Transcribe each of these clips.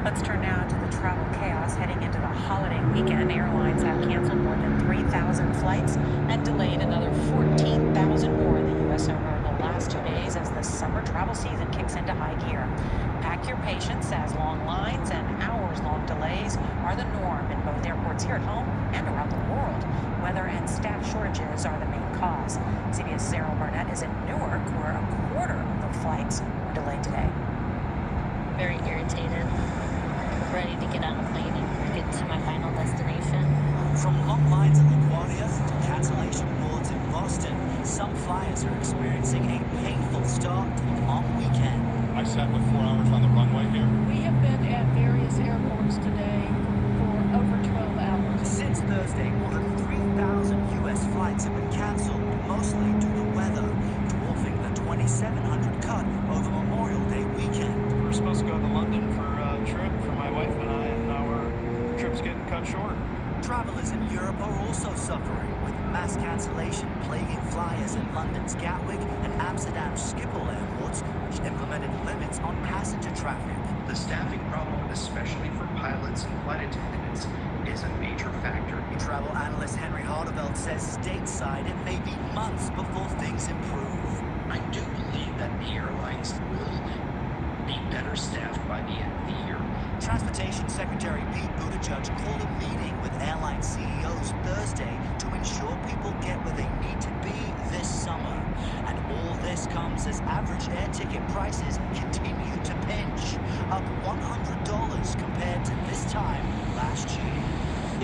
Let's turn now to the travel chaos heading into the holiday weekend. Airlines have canceled more than 3,000 flights and delayed another 14,000 more in the U.S. over the last 2 days as the summer travel season kicks into high gear. Pack your patience as long lines and hours-long delays are the norm in both airports here at home and around the world. Weather and staff shortages are the main cause. CBS's Errol Burnett is in Newark, where a quarter of the flights were delayed today. Very irritated, ready to get on a plane and get to my final destination. From long lines at LaGuardia to cancellation boards in Boston, some flyers are experiencing a painful start to the long weekend. I sat with 4 hours on the runway here. We have been at various airports today for over 12 hours. Since Thursday, more than 3,000 U.S. flights have been canceled, mostly due to weather, dwarfing the 2,700 cut over Memorial Day weekend. We're supposed to go to London for a trip for my wife and I, and our trip's getting cut short. Travelers in Europe are also suffering, with mass cancellation plaguing flyers at London's Gatwick and Amsterdam's Schiphol airports, which implemented limits on passenger traffic. The staffing problem, especially for pilots and flight attendants, is a major factor. Travel analyst Henry Hardeveld says stateside it may be months before things improve. I do believe that the airlines will be better staffed by the end of the year. Transportation Secretary Pete Buttigieg called a meeting with airline CEOs Thursday to ensure people get where they need to be this summer. And all this comes as average air ticket prices continue to pinch, up $100 compared to this time last year.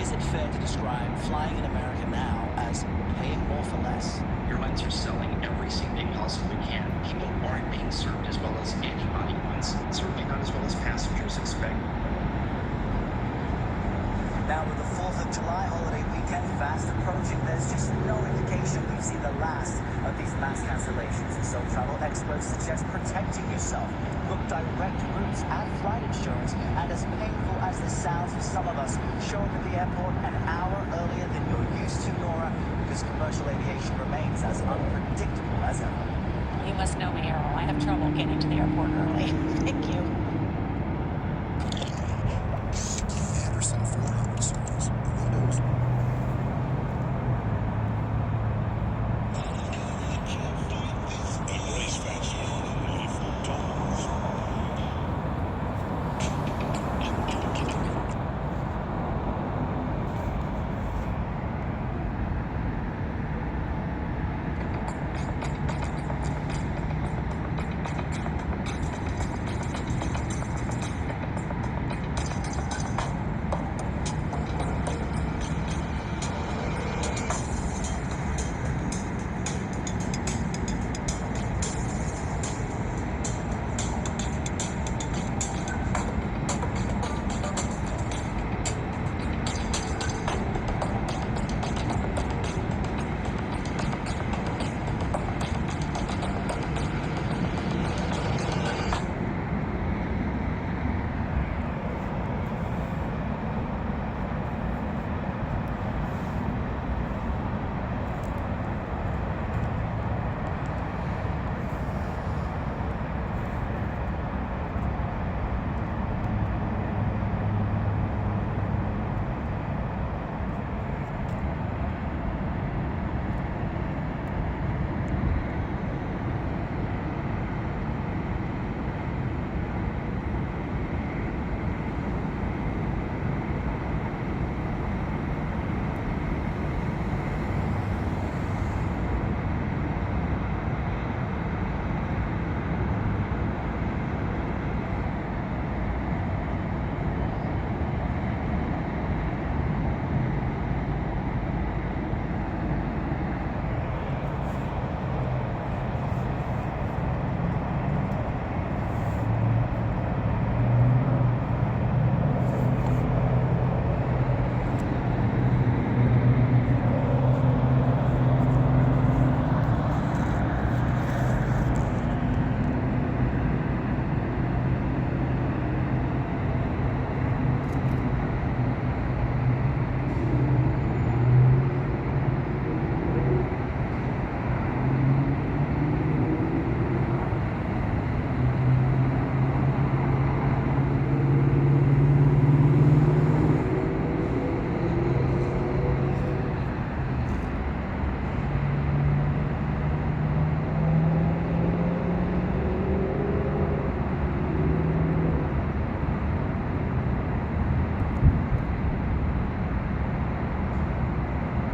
Is it fair to describe flying in America now as paying more for less? Airlines are selling everything they possibly can. People aren't being served as well as anybody wants. Certainly not as well as passengers expect. Now, with the 4th of July holiday weekend fast approaching, there's just no indication we've seen the last of these mass cancellations. So travel experts suggest protecting yourself. Book direct routes and flight insurance. And as painful as this sounds for some of us, show up at the airport an hour earlier than you're used to, Nora, because commercial aviation remains as unpredictable as ever. You must know me, Errol. I have trouble getting to the airport early. Thank you.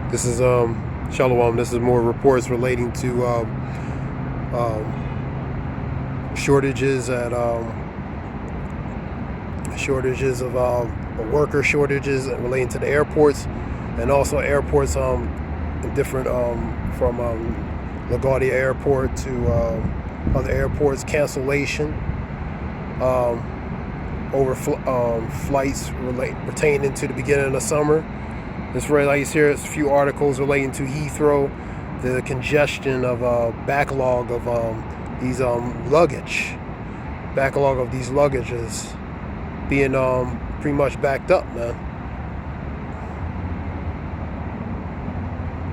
This is Shalom. This is more reports relating to shortages of worker shortages relating to the airports, and also airports different from LaGuardia Airport to other airports, cancellation over flights pertaining to the beginning of the summer. This relates here. It's a few articles relating to Heathrow, the congestion of backlog of these luggage. Backlog of these luggages being pretty much backed up, man.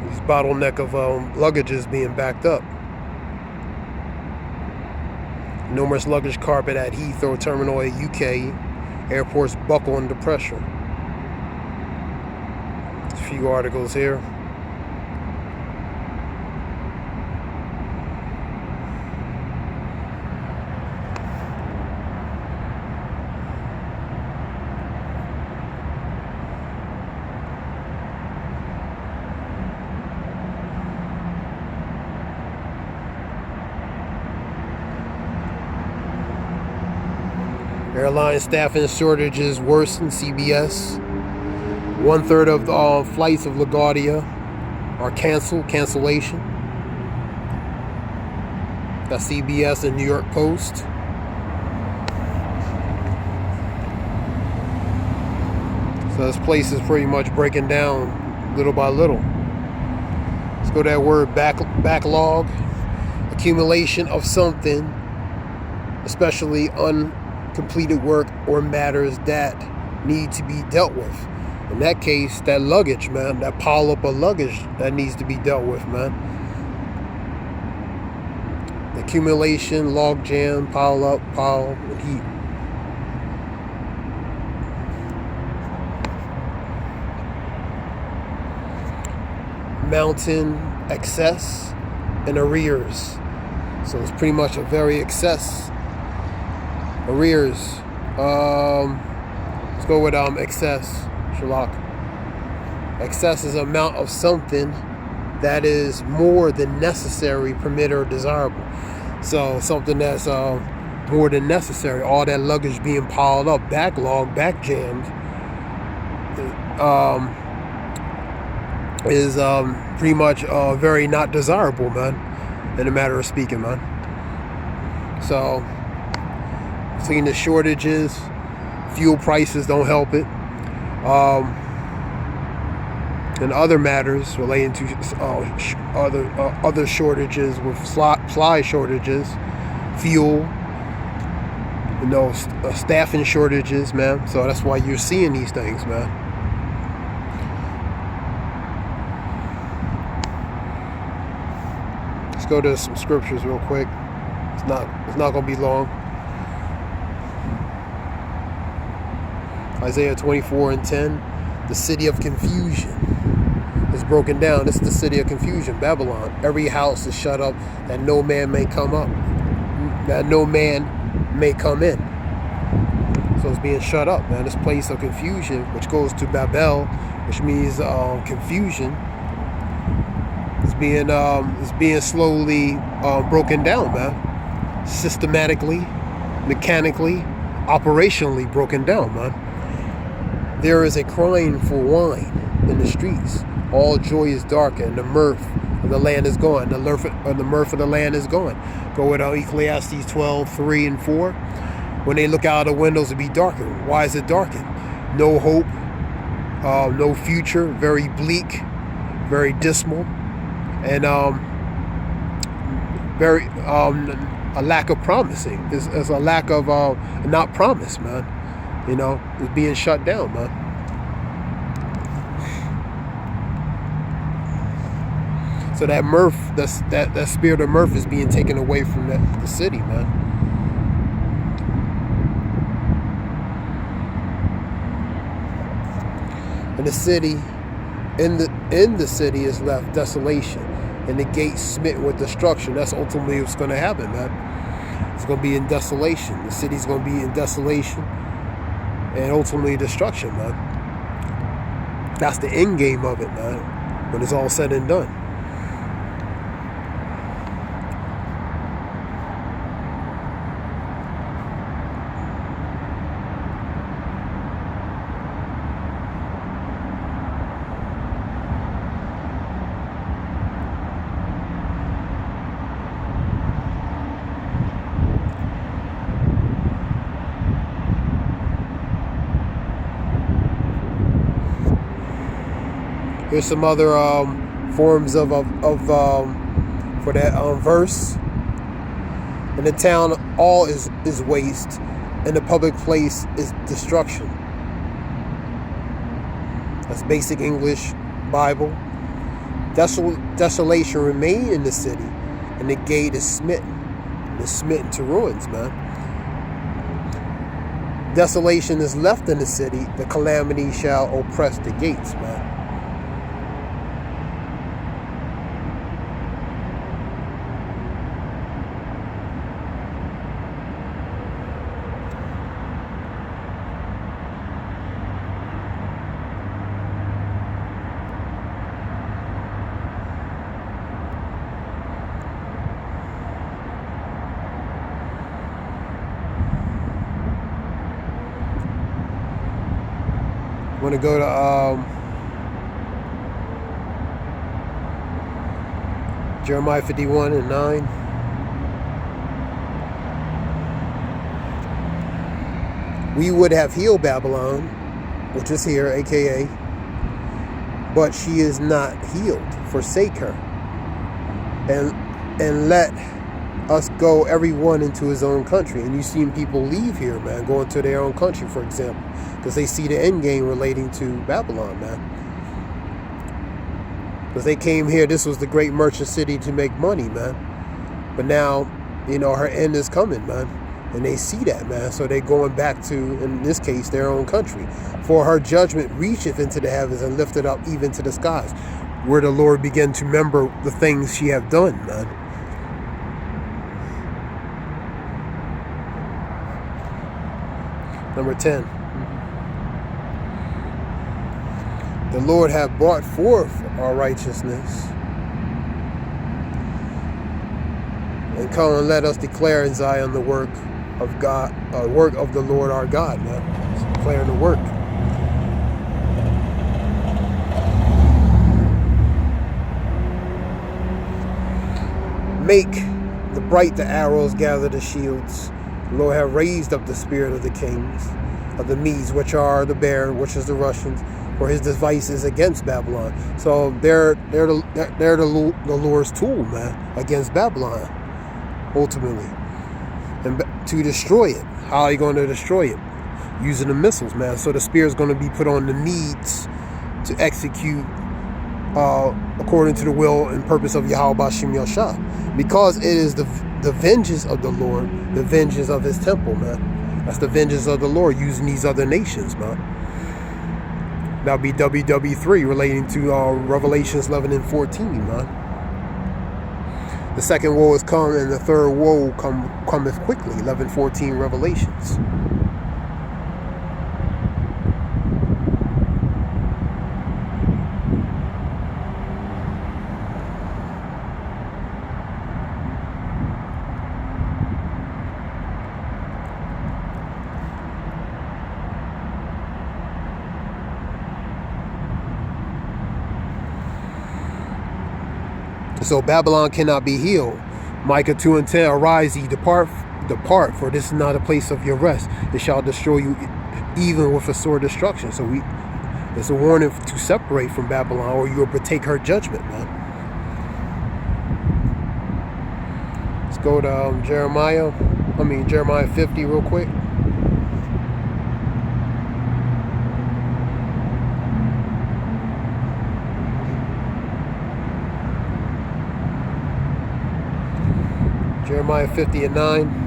These bottleneck of luggages being backed up. Numerous luggage carpet at Heathrow Terminal at UK airports buckle under pressure. A few articles here. Airline staffing shortages worsen, CBS. 1/3 of the flights of LaGuardia are cancellation. That's CBS and New York Post. So this place is pretty much breaking down little by little. Let's go to that word backlog. Accumulation of something, especially uncompleted work or matters that need to be dealt with. In that case, that luggage, man, that pile up of luggage that needs to be dealt with, man. The accumulation, log jam, pile up, pile, and heat. Mountain excess and arrears. So it's pretty much a very excess. Arrears. Let's go with excess. Shalak. Excess is an amount of something that is more than necessary, permitted, or desirable. So something that's more than necessary. All that luggage being piled up, backlog, back jammed, is pretty much very not desirable, man. In a matter of speaking, man. So, seeing the shortages, fuel prices don't help it. And other matters relating to other shortages with fly shortages, fuel, staffing shortages, man. So that's why you're seeing these things, man. Let's go to some scriptures real quick. It's not gonna be long. Isaiah 24:10, the city of confusion is broken down. This is the city of confusion, Babylon. Every house is shut up that no man may come up, that no man may come in. So it's being shut up, man. This place of confusion, which goes to Babel, which means confusion, is being slowly broken down, man. Systematically, mechanically, operationally broken down, man. There is a crying for wine in the streets. All joy is darkened. The mirth of the land is gone. The mirth of the land is gone. Go with Ecclesiastes 12:3 and 4. When they look out of the windows, it be darkened. Why is it darkened? No hope, no future. Very bleak, very dismal, and very a lack of promising. It's a lack of not promise, man. It's being shut down, man. So that mirth, that spirit of mirth is being taken away from the city, man. And the city, in the city is left desolation, and the gates smitten with destruction. That's ultimately what's going to happen, man. It's going to be in desolation. The city's going to be in desolation and ultimately destruction, man. That's the end game of it, man. when it's all said and done. Here's some other forms of for that verse. In the town, all is waste, and the public place is destruction. That's basic English Bible. Desolation remain in the city, and the gate is smitten. It's smitten to ruins, man. Desolation is left in the city. The calamity shall oppress the gates, man. I'm going to go to Jeremiah 51 and 9. We would have healed Babylon, which is here, aka, but she is not healed. Forsake her, and let us go everyone into his own country. And you've seen people leave here, man, going to their own country, for example, because they see the end game relating to Babylon, man. Because they came here, this was the great merchant city to make money, man. But now, her end is coming, man. And they see that, man. So they're going back to, in this case, their own country. For her judgment reacheth into the heavens and lifted up even to the skies, where the Lord began to remember the things she have done, man. Number 10. The Lord hath brought forth our righteousness. And come and let us declare in Zion the work of God, work of the Lord our God, man. It's declaring the work. Make the bright the arrows, gather the shields. The Lord have raised up the spirit of the kings, of the Medes, which are the bear, which is the Russians, for his devices against Babylon. So they're the Lord's tool, man, against Babylon, ultimately, and to destroy it. How are you going to destroy it? Using the missiles, man. So the spear is going to be put on the Medes to execute according to the will and purpose of Yahweh Bashim Yashah, because it is the vengeance of the Lord, the vengeance of his temple, man. That's the vengeance of the Lord using these other nations, man. That'll be WW3 relating to Revelations 11 and 14, man. The second woe is come, and the third woe cometh quickly. 11:14 Revelations. So Babylon cannot be healed. Micah 2 and 10, arise ye, depart, for this is not a place of your rest. It shall destroy you even with a sore destruction. So it's a warning to separate from Babylon, or you will partake her judgment, man. Let's go to Jeremiah 50 real quick. Jeremiah 50 and 9.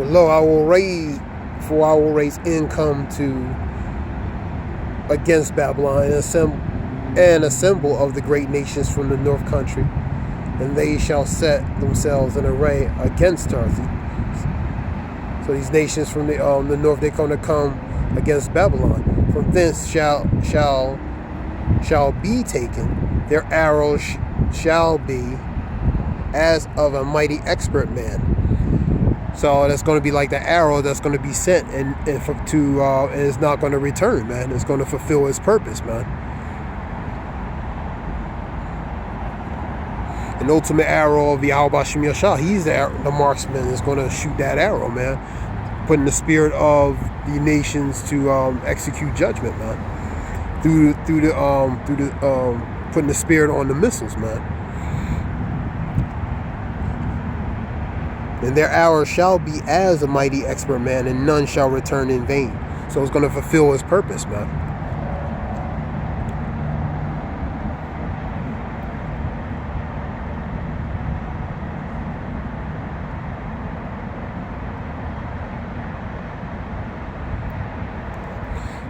For lo, I will raise income against Babylon and assemble of the great nations from the north country, and they shall set themselves in array against Tarthi. So these nations from the north, they're going to come against Babylon. From thence shall be taken their arrows shall be as of a mighty expert man. So that's going to be like the arrow that's going to be sent and it's not going to return, man. It's going to fulfill its purpose, man. An ultimate arrow of Yahweh Bashim Yashah. He's the marksman that's going to shoot that arrow, man. Putting the spirit of the nations to execute judgment, man. Through putting the spirit on the missiles, man. And their hour shall be as a mighty expert man, and none shall return in vain. So it's going to fulfill its purpose, man.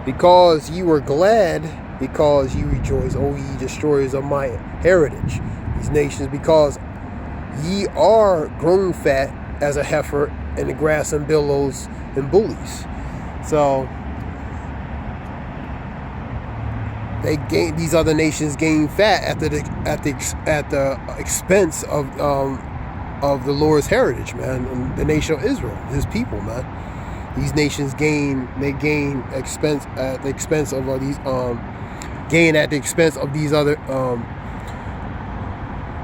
Because ye were glad, because ye rejoice, O ye destroyers of my heritage, these nations, because ye are grown fat as a heifer in the grass and billows and bullies. So these other nations gain fat at the expense of the Lord's heritage, man, and the nation of Israel, His people, man. These nations gain expense at the expense of these other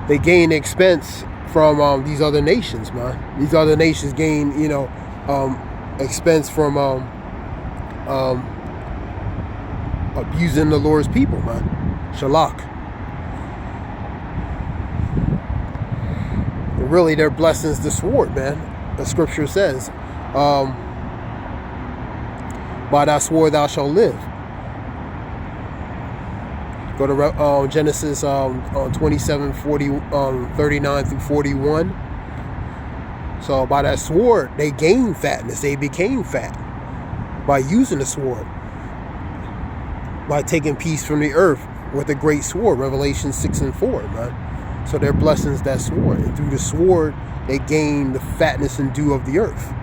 they gain expense from these other nations, man. These other nations gain, expense from abusing the Lord's people, man. Shalak. And really, their blessings the sword, man. The scripture says, by thy sword thou shalt live. Go to Genesis 27, 39 through 41. So by that sword, they gained fatness. They became fat by using the sword. By taking peace from the earth with a great sword. Revelation 6 and 4, man. So their blessings, that sword. And through the sword, they gain the fatness and dew of the earth.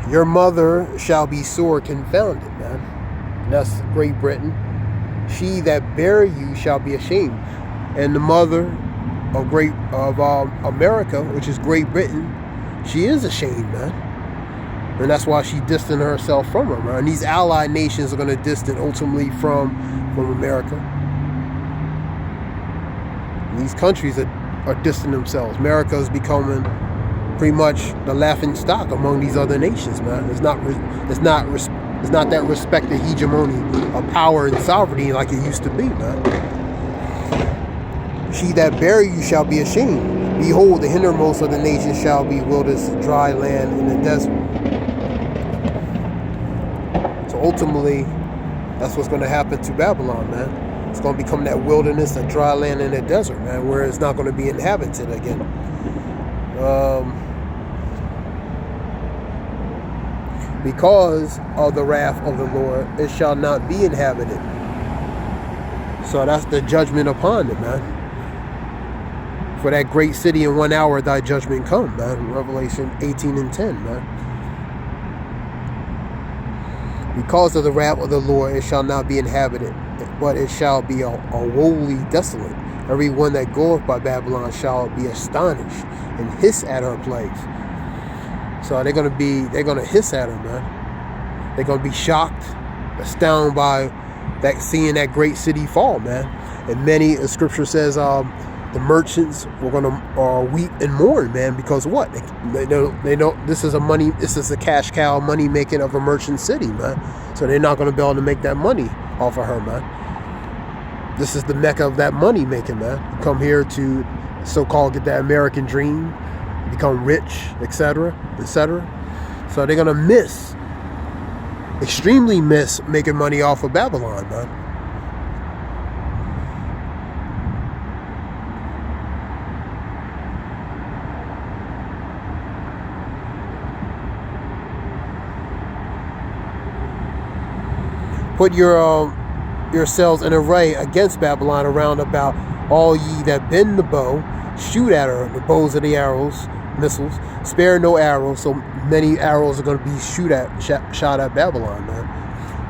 Your mother shall be sore confounded, man. And that's Great Britain. She that bare you shall be ashamed. And the mother of America, which is Great Britain, she is ashamed, man. And that's why she distanced herself from her, man. And these allied nations are going to distance ultimately from America. And these countries are distancing themselves. America is becoming pretty much the laughing stock among these other nations, man. It's not that respected hegemony of power and sovereignty like it used to be, man. She that bare you shall be ashamed. Behold, the hindermost of the nations shall be wilderness, dry land in the desert. So ultimately, that's what's going to happen to Babylon, man. It's going to become that wilderness, that dry land in the desert, man, where it's not going to be inhabited again. Because of the wrath of the Lord, it shall not be inhabited. So that's the judgment upon it, man. For that great city in 1 hour thy judgment come, man. Revelation 18 and 10, man. Because of the wrath of the Lord, it shall not be inhabited, but it shall be a woefully desolate. Every one that goeth by Babylon shall be astonished and hiss at her plagues. So they're gonna hiss at her, man. They're gonna be shocked, astounded by seeing that great city fall, man. And many, the scripture says, the merchants were gonna weep and mourn, man, because what? They know this is a cash cow money making of a merchant city, man. So they're not gonna be able to make that money off of her, man. This is the mecca of that money making, man. You come here to so-called get that American dream, become rich, etc., etc. So they're gonna extremely miss making money off of Babylon, man. Put yourselves in array against Babylon around about, all ye that bend the bow. Shoot at her, the bows of the arrows, missiles. Spare no arrows, so many arrows are going to be shot at Babylon, man.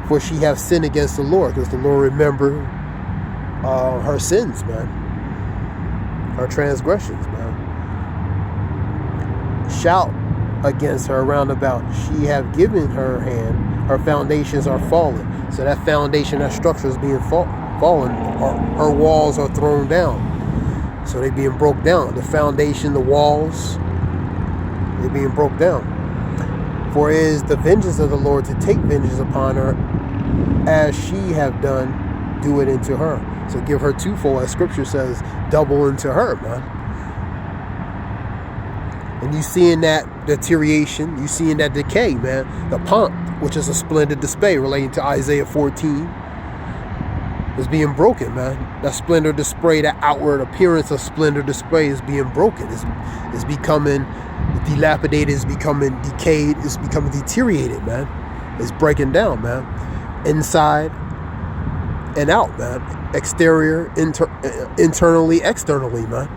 For she hath sinned against the Lord, because the Lord remembered her sins, man. Her transgressions, man. Shout against her round about. She have given her hand, her foundations are fallen. So that foundation, that structure is being fallen. Her walls are thrown down. So they're being broke down. The foundation, the walls, they're being broke down. For it is the vengeance of the Lord to take vengeance upon her, as she have done, do it into her. So give her twofold, as scripture says, double into her, man. And you seeing that deterioration, you seeing that decay, man. The pomp, which is a splendid display relating to Isaiah 14, is being broken, man. That splendor display, that outward appearance of splendor display is being broken. It's becoming dilapidated, it's becoming decayed, it's becoming deteriorated, man. It's breaking down, man. Inside and out, man. Exterior, internally, externally, man.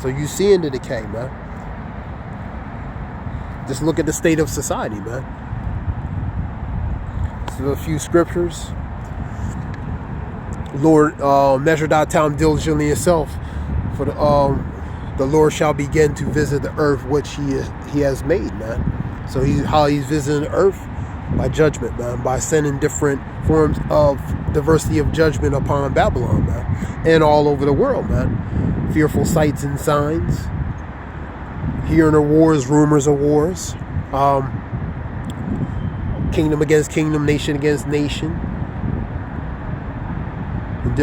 So you seeing the decay, man. Just look at the state of society, man. So a few scriptures. Lord, measure thy time diligently yourself, for the Lord shall begin to visit the earth which he has made, man. So how he's visiting the earth? By judgment, man. By sending different forms of diversity of judgment upon Babylon, man. And all over the world, man. Fearful sights and signs. Hearing of wars, rumors of wars. Kingdom against kingdom, nation against nation. In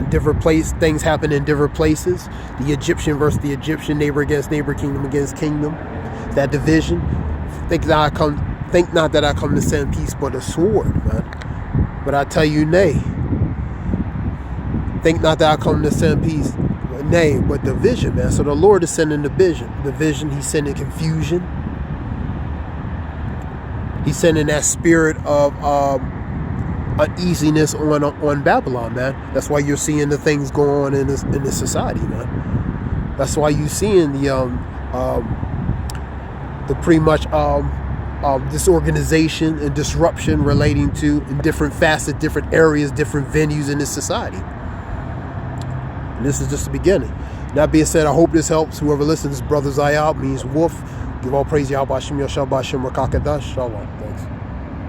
different places, things happen in different places. The Egyptian versus the Egyptian, neighbor against neighbor, kingdom against kingdom. That division. Think not that I come to send peace, but a sword, man. But I tell you, nay. Think not that I come to send peace, nay, but division, man. So the Lord is sending division. He's sending confusion. He's sending that spirit of uneasiness on Babylon, man. That's why you're seeing the things going on in this society, man. That's why you're seeing the pretty much disorganization and disruption relating to in different facets, different areas, different venues in this society. And this is just the beginning. That being said, I hope this helps. Whoever listens, Brother Zayab means wolf. Give all praise Yahweh Hashem Yashab Hashem Rakakadash. Shalom.